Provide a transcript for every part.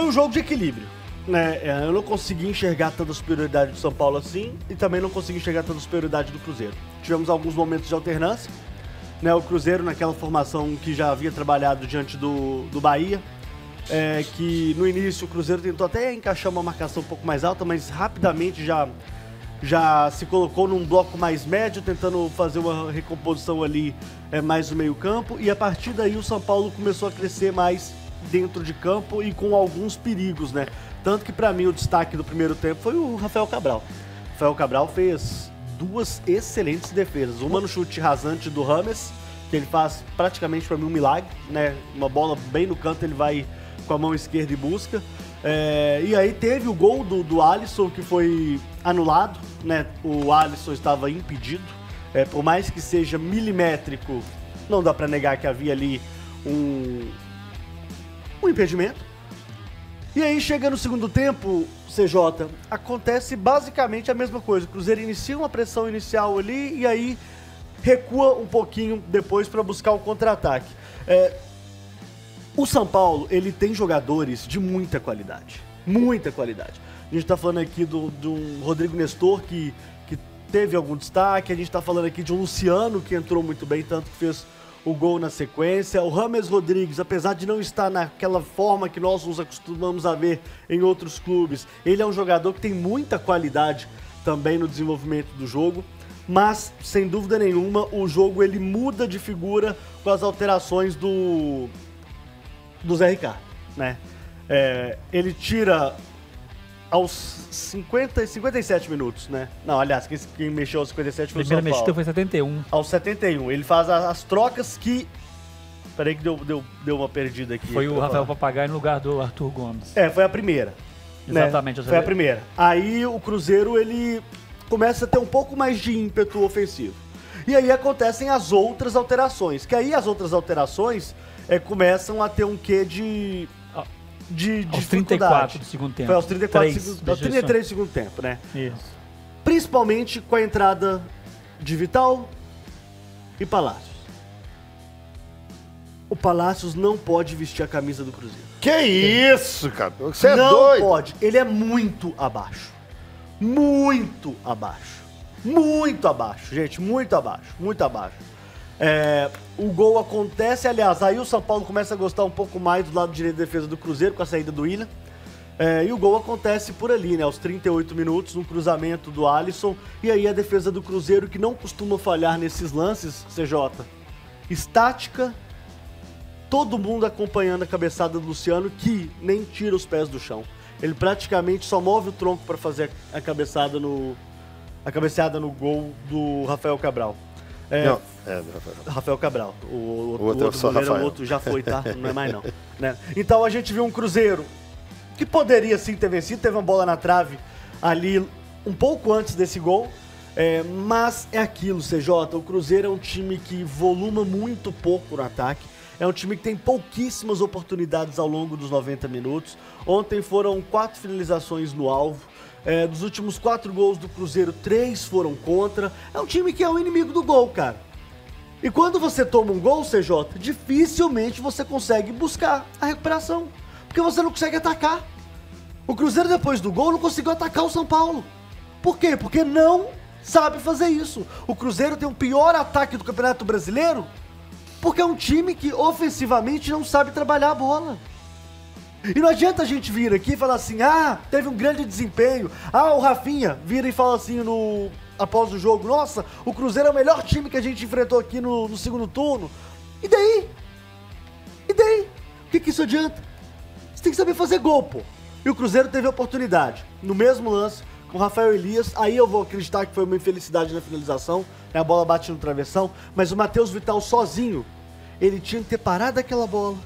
um jogo de equilíbrio, né? Eu não consegui enxergar tanta superioridade do São Paulo assim e também não consegui enxergar tanta superioridade do Cruzeiro. Tivemos alguns momentos de alternância, né? O Cruzeiro naquela formação que já havia trabalhado diante do Bahia, que no início o Cruzeiro tentou até encaixar uma marcação um pouco mais alta, mas rapidamente já se colocou num bloco mais médio, tentando fazer uma recomposição ali mais no meio campo, e a partir daí o São Paulo começou a crescer mais dentro de campo e com alguns perigos, né? Tanto que pra mim o destaque do primeiro tempo foi o Rafael Cabral. O Rafael Cabral fez 2 excelentes defesas, uma no chute rasante do Rames, que ele faz praticamente pra mim um milagre, né? Uma bola bem no canto, ele vai com a mão esquerda e busca. E aí teve o gol do Alisson, que foi anulado, né? O Alisson estava impedido. Por mais que seja milimétrico, não dá pra negar que havia ali um impedimento. E aí chega no segundo tempo, CJ, acontece basicamente a mesma coisa. O Cruzeiro inicia uma pressão inicial ali e aí recua um pouquinho depois para buscar o contra-ataque. O São Paulo, ele tem jogadores de muita qualidade. Muita qualidade. A gente tá falando aqui de um Rodrigo Nestor que teve algum destaque. A gente tá falando aqui de um Luciano que entrou muito bem, tanto que fez o gol na sequência. O Rames Rodrigues, apesar de não estar naquela forma que nós nos acostumamos a ver em outros clubes, ele é um jogador que tem muita qualidade também no desenvolvimento do jogo. Mas, sem dúvida nenhuma, o jogo ele muda de figura com as alterações do Zé Ricardo, né? Ele tira aos 57 minutos, né? Não, aliás, quem mexeu aos 57 foi o São Paulo. Primeira mexida foi 71. Aos 71. Ele faz as trocas que... Peraí que deu uma perdida aqui. Foi o Rafael Papagaio no lugar do Arthur Gomes. Foi a primeira. Exatamente. Né? Foi a primeira. Aí o Cruzeiro, ele começa a ter um pouco mais de ímpeto ofensivo. E aí acontecem as outras alterações. Que aí as outras alterações começam a ter um quê de aos 34 do segundo tempo. Foi aos 33 do segundo tempo, né? Isso. Principalmente com a entrada de Vital e Palácios. O Palácios não pode vestir a camisa do Cruzeiro. Que isso, cara? Você é não doido. Não pode. Ele é muito abaixo. Muito abaixo. Muito abaixo, gente. Muito abaixo. Muito abaixo. O gol acontece, aliás, aí o São Paulo começa a gostar um pouco mais do lado direito da defesa do Cruzeiro com a saída do Willian. E o gol acontece por ali, né? Aos 38 minutos, um cruzamento do Alisson. E aí a defesa do Cruzeiro, que não costuma falhar nesses lances, CJ, estática, todo mundo acompanhando a cabeçada do Luciano, que nem tira os pés do chão. Ele praticamente só move o tronco para fazer a cabeçada no gol do Rafael Cabral. Não, Rafael Cabral. O outro goleiro, o outro já foi, tá? Não é mais não. Né? Então a gente viu um Cruzeiro que poderia sim ter vencido, teve uma bola na trave ali um pouco antes desse gol, mas é aquilo, CJ, o Cruzeiro é um time que voluma muito pouco no ataque, é um time que tem pouquíssimas oportunidades ao longo dos 90 minutos. Ontem foram 4 finalizações no alvo. Dos últimos 4 gols do Cruzeiro, 3 foram contra. É um time que é o inimigo do gol, cara. E quando você toma um gol, CJ, dificilmente você consegue buscar a recuperação. Porque você não consegue atacar. O Cruzeiro, depois do gol, não conseguiu atacar o São Paulo. Por quê? Porque não sabe fazer isso. O Cruzeiro tem o pior ataque do Campeonato Brasileiro porque é um time que ofensivamente não sabe trabalhar a bola. E não adianta a gente vir aqui e falar assim, teve um grande desempenho. O Rafinha vira e fala assim após o jogo, nossa, o Cruzeiro é o melhor time que a gente enfrentou aqui no segundo turno. E daí? E daí? O que isso adianta? Você tem que saber fazer gol, pô. E o Cruzeiro teve a oportunidade, no mesmo lance, com o Rafael Elias. Aí eu vou acreditar que foi uma infelicidade na finalização, né? A bola bate no travessão, mas o Matheus Vital sozinho, ele tinha que ter parado aquela bola,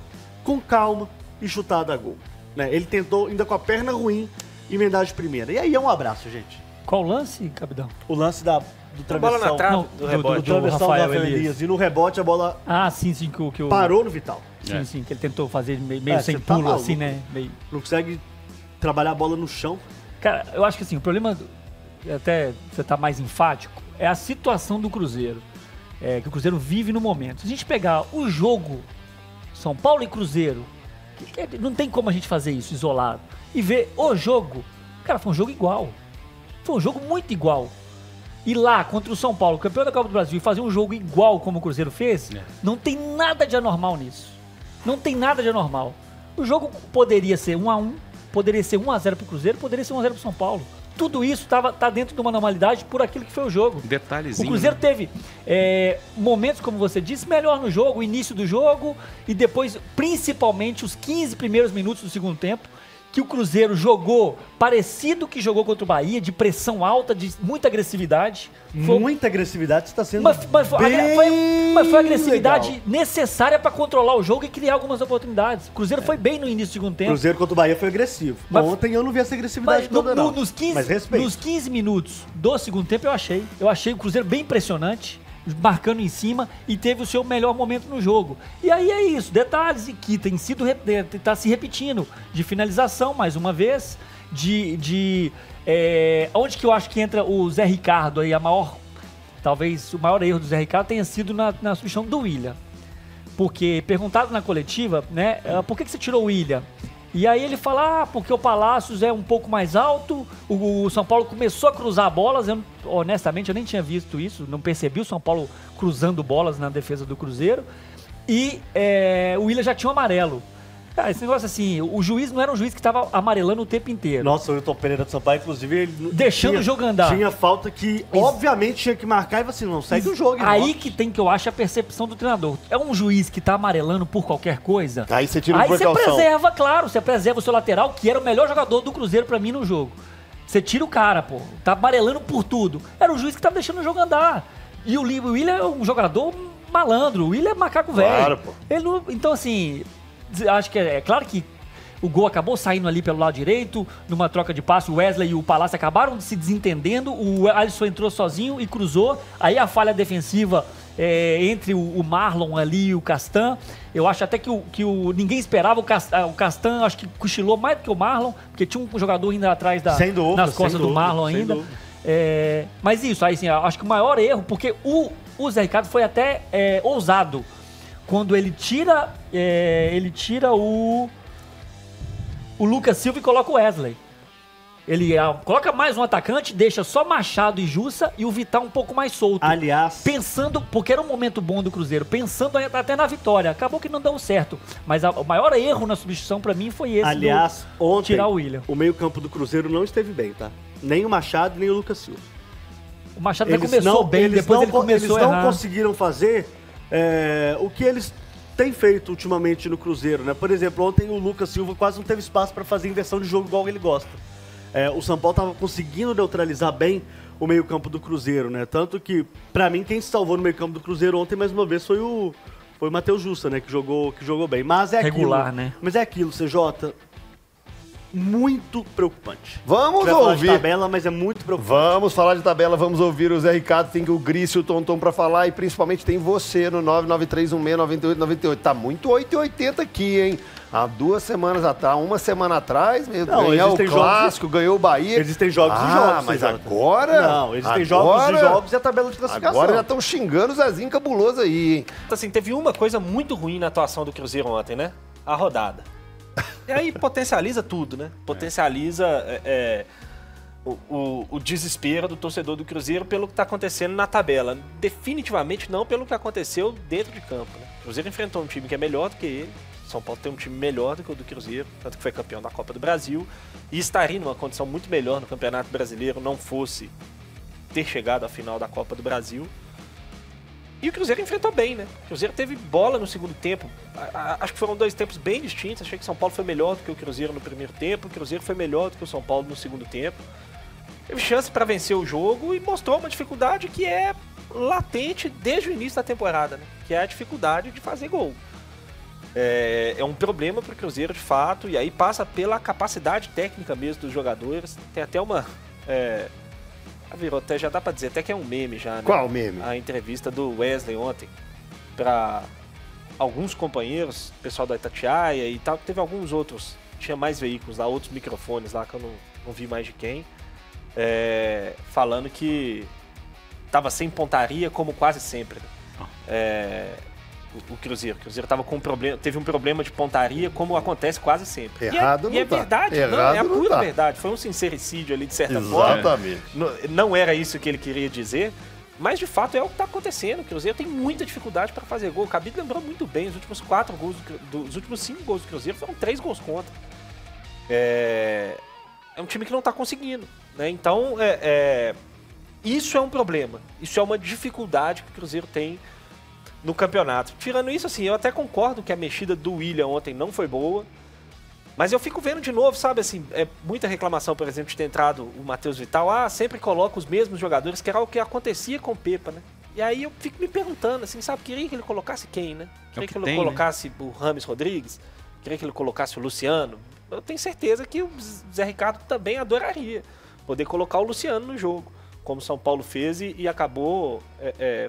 com calma, e chutado a gol, né? Ele tentou, ainda com a perna ruim, emendar de primeira. E aí é um abraço, gente. Qual lance, capitão? O lance do travessão. A bola na trave, Não, do rebote. Do travessão do Rafael Elias. E no rebote a bola sim, que o... parou no Vital. Sim, que ele tentou fazer meio sem tá pulo, maluco. assim, né? Não consegue trabalhar a bola no chão. Cara, eu acho que assim, o problema, até você tá mais enfático, é a situação do Cruzeiro. Que o Cruzeiro vive no momento. Se a gente pegar o jogo São Paulo e Cruzeiro, Não tem como a gente fazer isso isolado. E ver o jogo. Cara, foi um jogo igual. Foi um jogo muito igual. E lá, contra o São Paulo, campeão da Copa do Brasil, e fazer um jogo igual como o Cruzeiro fez, não tem nada de anormal nisso. Não tem nada de anormal. O jogo poderia ser 1-1, poderia ser 1-0 pro Cruzeiro, poderia ser 1-0 pro São Paulo. Tudo isso tá dentro de uma normalidade por aquilo que foi o jogo. Detalhezinho. O Cruzeiro teve momentos, como você disse, melhor no jogo, o início do jogo e depois, principalmente, os 15 primeiros minutos do segundo tempo, que o Cruzeiro jogou parecido que jogou contra o Bahia, de pressão alta, de muita agressividade. Muita agressividade está sendo Mas foi a agressividade legal. necessária para controlar o jogo e criar algumas oportunidades. O Cruzeiro foi bem no início do segundo tempo. Cruzeiro contra o Bahia foi agressivo. Mas- Ontem eu não vi essa agressividade Mas toda, não. nos Mas respeito. 15 minutos do segundo tempo eu achei o Cruzeiro bem impressionante, marcando em cima e teve o seu melhor momento no jogo. E aí é isso, detalhes que tem sido tá se repetindo, de finalização mais uma vez, onde que eu acho que entra o Zé Ricardo aí, talvez o maior erro do Zé Ricardo tenha sido na substituição do William. Porque perguntado na coletiva, né, por que você tirou o William? E aí ele fala, porque o Palácios é um pouco mais alto, o São Paulo começou a cruzar bolas, honestamente eu nem tinha visto isso, não percebi o São Paulo cruzando bolas na defesa do Cruzeiro, e o William já tinha um amarelo. Cara, esse negócio assim, o juiz não era um juiz que estava amarelando o tempo inteiro. Nossa, o Wilton Pereira do Sampaio, inclusive, ele Deixando o jogo andar. Tinha falta que, obviamente, tinha que marcar e assim, não segue o jogo. Aí que tem que eu acho a percepção do treinador. É um juiz que tá amarelando por qualquer coisa. Aí você tira o Aí você precaução. preserva, claro, você preserva o seu lateral, que era o melhor jogador do Cruzeiro pra mim no jogo. Você tira o cara, pô. Tá amarelando por tudo. Era o juiz que tava deixando o jogo andar. E o William é um jogador malandro. O William é macaco velho. Claro, pô. Ele não, então, assim, acho que é claro que o gol acabou saindo ali pelo lado direito, numa troca de passe, o Wesley e o Palácio acabaram se desentendendo, o Alisson entrou sozinho e cruzou, aí a falha defensiva entre o Marlon ali e o Castan, eu acho até que ninguém esperava, o Castan acho que cochilou mais do que o Marlon, porque tinha um jogador ainda atrás Sem dúvida, nas costas sem do dúvida, Marlon sem ainda. dúvida. Mas isso, aí assim, acho que o maior erro, porque o Zé Ricardo foi até ousado, quando ele tira o Lucas Silva e coloca o Wesley. Ele coloca mais um atacante, deixa só Machado e Jussa e o Vital um pouco mais solto. Aliás, Pensando, porque era um momento bom do Cruzeiro, pensando até na vitória. Acabou que não deu certo. Mas o maior erro na substituição pra mim foi esse. ontem, tirar o William. o meio-campo do Cruzeiro não esteve bem, tá? Nem o Machado, nem o Lucas Silva. O Machado até começou bem, depois ele começou a Eles errar. não conseguiram fazer o que eles têm feito ultimamente no Cruzeiro, né? Por exemplo, ontem o Lucas Silva quase não teve espaço para fazer inversão de jogo igual ele gosta. O São Paulo estava conseguindo neutralizar bem o meio-campo do Cruzeiro, né? Tanto que, pra mim, quem se salvou no meio-campo do Cruzeiro ontem, mais uma vez, foi o Matheus Jussa, né? Que jogou bem. Mas é regular, aquilo, né? Mas é aquilo, CJ. Muito preocupante. Vamos Vai falar de ouvir. tabela, mas é muito preocupante. Vamos falar de tabela, vamos ouvir o Zé Ricardo, tem o Gris e o Tonton pra falar e principalmente tem você no 993169898. Tá muito 8,80 aqui, hein? Há 2 semanas atrás, uma semana atrás, ganhou o existem Clássico, ganhou o Bahia. Existem jogos e jogos, mas CJ. agora... Não, existem jogos e jogos e a tabela de classificação. Agora já estão xingando o Zezinho cabuloso aí, hein? Assim, teve uma coisa muito ruim na atuação do Cruzeiro ontem, né? A rodada. E aí potencializa tudo, né? Potencializa o desespero do torcedor do Cruzeiro pelo que está acontecendo na tabela. Definitivamente não pelo que aconteceu dentro de campo, né? O Cruzeiro enfrentou um time que é melhor do que ele. São Paulo tem um time melhor do que o do Cruzeiro, tanto que foi campeão da Copa do Brasil. E estaria numa condição muito melhor no Campeonato Brasileiro, não fosse ter chegado à final da Copa do Brasil. E o Cruzeiro enfrentou bem, né? O Cruzeiro teve bola no segundo tempo. Acho que foram 2 tempos bem distintos. Achei que o São Paulo foi melhor do que o Cruzeiro no primeiro tempo. O Cruzeiro foi melhor do que o São Paulo no segundo tempo. Teve chance para vencer o jogo e mostrou uma dificuldade que é latente desde o início da temporada, né? Que é a dificuldade de fazer gol. É um problema para o Cruzeiro, de fato. E aí passa pela capacidade técnica mesmo dos jogadores. Tem até uma... virou até, já dá pra dizer até que é um meme já, né? Qual meme? A entrevista do Wesley ontem pra alguns companheiros, pessoal da Itatiaia e tal, teve alguns outros, tinha mais veículos lá, outros microfones lá que eu não vi mais de quem, falando que tava sem pontaria como quase sempre. o Cruzeiro. O Cruzeiro teve um problema de pontaria, como acontece quase sempre. Errado e é não tá. verdade, Errado é a não pura tá. verdade. Foi um sincericídio ali, de certa forma. Exatamente. Não era isso que ele queria dizer, mas de fato é o que está acontecendo. O Cruzeiro tem muita dificuldade para fazer gol. O Cabide lembrou muito bem, os últimos 5 gols do Cruzeiro foram 3 gols contra. É um time que não está conseguindo, né? Então, isso é um problema. Isso é uma dificuldade que o Cruzeiro tem no campeonato. Tirando isso, assim, eu até concordo que a mexida do Willian ontem não foi boa, mas eu fico vendo de novo, sabe, assim, muita reclamação, por exemplo, de ter entrado o Matheus Vital, sempre coloca os mesmos jogadores, que era o que acontecia com o Pepa, né? E aí eu fico me perguntando, assim, sabe, queria que ele colocasse quem, né? Queria que ele colocasse o Rames Rodrigues, queria que ele colocasse o Luciano. Eu tenho certeza que o Zé Ricardo também adoraria poder colocar o Luciano no jogo, como o São Paulo fez e acabou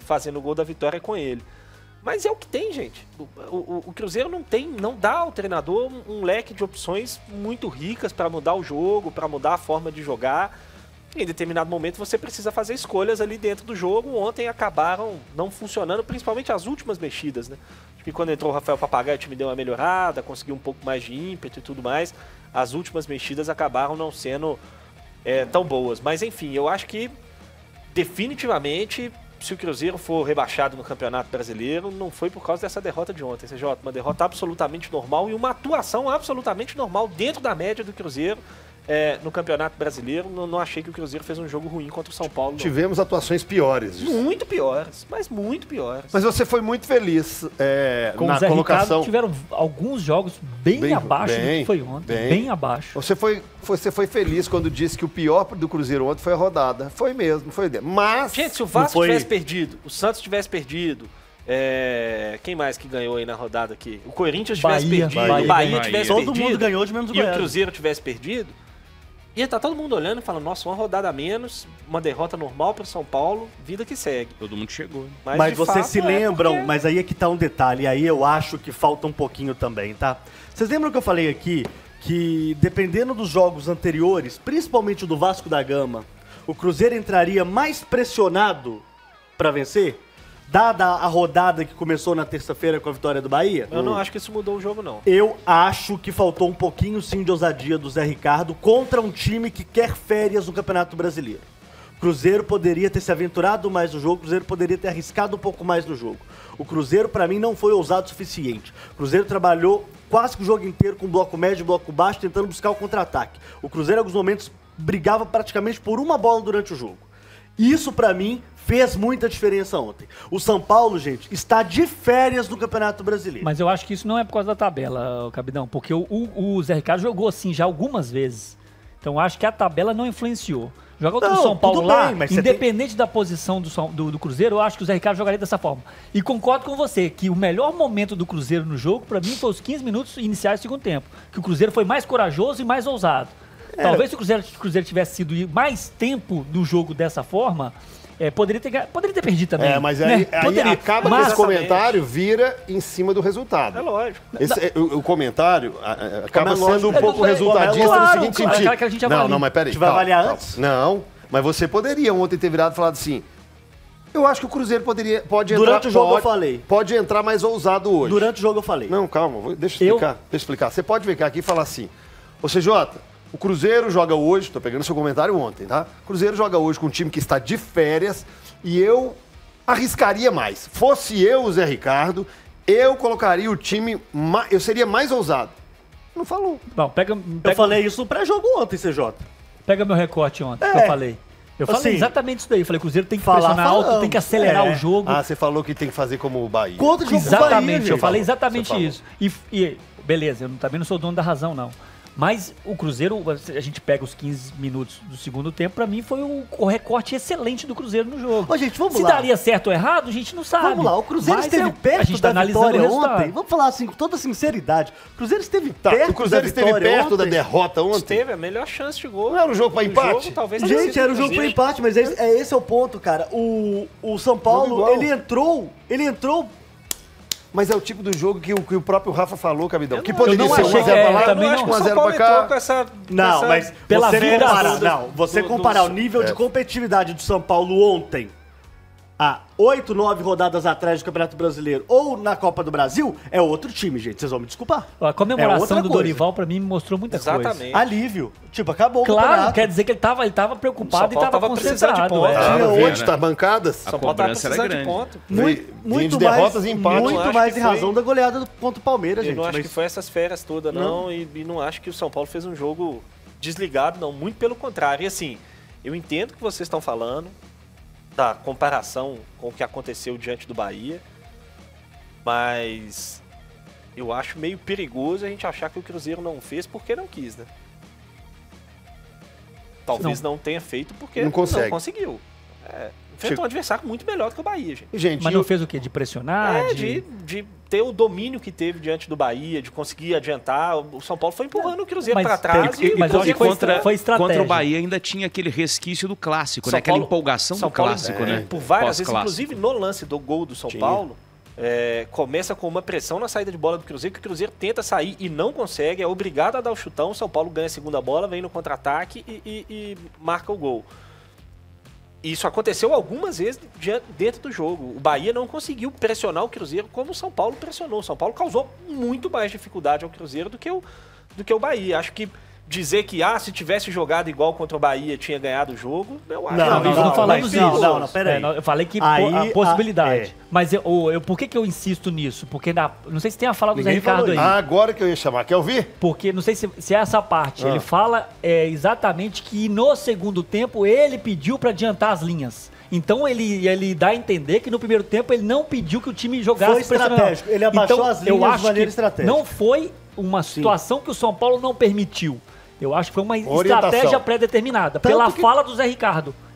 fazendo o gol da vitória com ele. Mas é o que tem, gente. O Cruzeiro não dá ao treinador um leque de opções muito ricas para mudar o jogo, para mudar a forma de jogar. Em determinado momento você precisa fazer escolhas ali dentro do jogo. Ontem acabaram não funcionando, principalmente as últimas mexidas, né? Acho que quando entrou o Rafael Papagaio, o time deu uma melhorada, conseguiu um pouco mais de ímpeto e tudo mais. As últimas mexidas acabaram não sendo tão boas. Mas enfim, eu acho que definitivamente, se o Cruzeiro for rebaixado no Campeonato Brasileiro, não foi por causa dessa derrota de ontem, CJ. Uma derrota absolutamente normal e uma atuação absolutamente normal dentro da média do Cruzeiro no Campeonato Brasileiro. Não achei que o Cruzeiro fez um jogo ruim contra o São Paulo. Tivemos atuações piores. Muito piores, mas muito piores. Mas você foi muito feliz Com na o Zé colocação. Ricardo, tiveram alguns jogos bem abaixo do que foi ontem. Bem abaixo. Você foi feliz quando disse que o pior do Cruzeiro ontem foi a rodada. Foi mesmo, foi. Mas... Gente, se o Vasco tivesse perdido, o Santos tivesse perdido, quem mais que ganhou aí na rodada aqui? O Corinthians tivesse perdido, o Bahia tivesse perdido. Todo mundo ganhou de menos o Goiás. E o Cruzeiro tivesse perdido, ia estar todo mundo olhando e falando, nossa, uma rodada a menos, uma derrota normal para o São Paulo, vida que segue. Todo mundo chegou. Né? Mas vocês se lembram, mas aí é que tá um detalhe, e aí eu acho que falta um pouquinho também, tá? Vocês lembram que eu falei aqui que, dependendo dos jogos anteriores, principalmente o do Vasco da Gama, o Cruzeiro entraria mais pressionado para vencer? Dada a rodada que começou na terça-feira com a vitória do Bahia? Eu não acho que isso mudou o jogo, não. Eu acho que faltou um pouquinho, sim, de ousadia do Zé Ricardo contra um time que quer férias no Campeonato Brasileiro. O Cruzeiro poderia ter se aventurado mais no jogo, o Cruzeiro poderia ter arriscado um pouco mais no jogo. O Cruzeiro, pra mim, não foi ousado o suficiente. O Cruzeiro trabalhou quase que o jogo inteiro com bloco médio e bloco baixo, tentando buscar o contra-ataque. O Cruzeiro, em alguns momentos, brigava praticamente por uma bola durante o jogo. Isso, pra mim, fez muita diferença ontem. O São Paulo, gente, está de férias no Campeonato Brasileiro. Mas eu acho que isso não é por causa da tabela, Cabidão, porque o Zé Ricardo jogou assim já algumas vezes. Então eu acho que a tabela não influenciou. Jogar contra o São Paulo lá, independente da posição do Cruzeiro, eu acho que o Zé Ricardo jogaria dessa forma. E concordo com você, que o melhor momento do Cruzeiro no jogo, pra mim, foi os 15 minutos iniciais do segundo tempo. Que o Cruzeiro foi mais corajoso e mais ousado. Talvez se o Cruzeiro tivesse sido mais tempo do jogo dessa forma, poderia ter perdido também. Mas aí, aí acaba que esse comentário vira em cima do resultado. É lógico. O comentário acaba sendo um pouco resultadista no seguinte sentido. Que a gente Não, mas peraí. A gente vai avaliar antes? Não, mas você poderia ontem ter virado e falado assim, eu acho que o Cruzeiro pode entrar... Durante o jogo eu falei. Pode entrar mais ousado hoje. Durante o jogo eu falei. Não, calma, deixa eu explicar. Você pode vir aqui e falar assim, ô CJ, o Cruzeiro joga hoje, tô pegando seu comentário ontem, tá? O Cruzeiro joga hoje com um time que está de férias e eu arriscaria mais. Fosse eu, o Zé Ricardo, eu colocaria o time, eu seria mais ousado. Não falou. Bom, eu falei isso no pré-jogo ontem, CJ. Pega meu recorte ontem, que eu falei. Eu falei exatamente isso daí. Eu falei, o Cruzeiro tem que pressionar alto, tem que acelerar o jogo. Ah, você falou que tem que fazer como o Bahia. Exatamente, eu falei exatamente isso. E beleza, eu também não sou dono da razão, não. Mas o Cruzeiro, a gente pega os 15 minutos do segundo tempo, pra mim foi o recorte excelente do Cruzeiro no jogo. Ô, gente, vamos Se lá. daria certo ou errado, a gente não sabe. Vamos lá, o Cruzeiro esteve perto da vitória ontem. Vamos falar assim, com toda sinceridade. O Cruzeiro esteve perto o Cruzeiro da vitória esteve perto ontem. da derrota ontem. Teve a melhor chance de gol. Não era um jogo pra empate? Jogo, talvez Gente, era um jogo pra empate, mas esse é o ponto, cara. O São Paulo, ele entrou... Mas é o tipo do jogo que o próprio Rafa falou, Cabidão. Que não poderia ser 1x0 pra lá, também 1x0 pra cá. Não, mas pela você comparar o nível do de competitividade do São Paulo ontem há 8, 9 rodadas atrás do Campeonato Brasileiro ou na Copa do Brasil, é outro time, gente. Vocês vão me desculpar. A comemoração outra do coisa. Dorival, pra mim, me mostrou muita coisa. Exatamente. Alívio. Tipo, acabou o Claro, campeonato. quer dizer que ele tava preocupado e São Paulo tava tava precisando de concentrado. pontos. É. Tava Tinha onde tá bancadas? São Paulo tava cobrança era precisando de grande. ponto. Vinha de derrotas e empates. Muito Eu acho mais que em foi- razão da goleada contra o Palmeiras, Eu gente. não acho mas- que foi essas férias todas, não. E não acho que o São Paulo fez um jogo desligado, não. Muito pelo contrário. E assim, eu entendo o que vocês estão falando, da comparação com o que aconteceu diante do Bahia, mas eu acho meio perigoso a gente achar que o Cruzeiro não fez porque não quis, né? Talvez não tenha feito porque Não consegue. conseguiu. Enfrentou um adversário muito melhor do que o Bahia, gente. Gente, Mas não fez o quê? De pressionar? De ter o domínio que teve diante do Bahia, de conseguir adiantar. O São Paulo foi empurrando o Cruzeiro Mas para trás. tem- mas eu acho que foi contra estratégia. o Bahia ainda tinha aquele resquício do clássico, São né? Aquela Paulo- empolgação São do Paulo, clássico, né? Por várias vezes, Pós-clássico. inclusive no lance do gol do São Paulo, começa com uma pressão na saída de bola do Cruzeiro, que o Cruzeiro tenta sair e não consegue, é obrigado a dar o chutão, o São Paulo ganha a segunda bola, vem no contra-ataque e marca o gol. Isso aconteceu algumas vezes dentro do jogo. O Bahia não conseguiu pressionar o Cruzeiro como o São Paulo pressionou. O São Paulo causou muito mais dificuldade ao Cruzeiro do que o Bahia. Acho que dizer que, se tivesse jogado igual contra o Bahia, tinha ganhado o jogo, eu acho. Não, Nós não falamos mas isso. não, pera aí. Eu falei que Aí, a possibilidade. é. Mas por que eu insisto nisso? Porque não sei se tem a fala do Zé Ninguém Ricardo falou aí. isso. agora que eu ia chamar. Quer ouvir? Porque não sei se é essa parte. Ele fala exatamente que no segundo tempo ele pediu para adiantar as linhas. Então ele dá a entender que no primeiro tempo ele não pediu que o time jogasse Foi estratégico. pressionando. Ele abaixou Então, as linhas eu acho de maneira que estratégica. não foi uma situação que o São Paulo não permitiu. Eu acho que foi uma Orientação. estratégia pré-determinada. Tanto Pela que- fala do Zé Ricardo.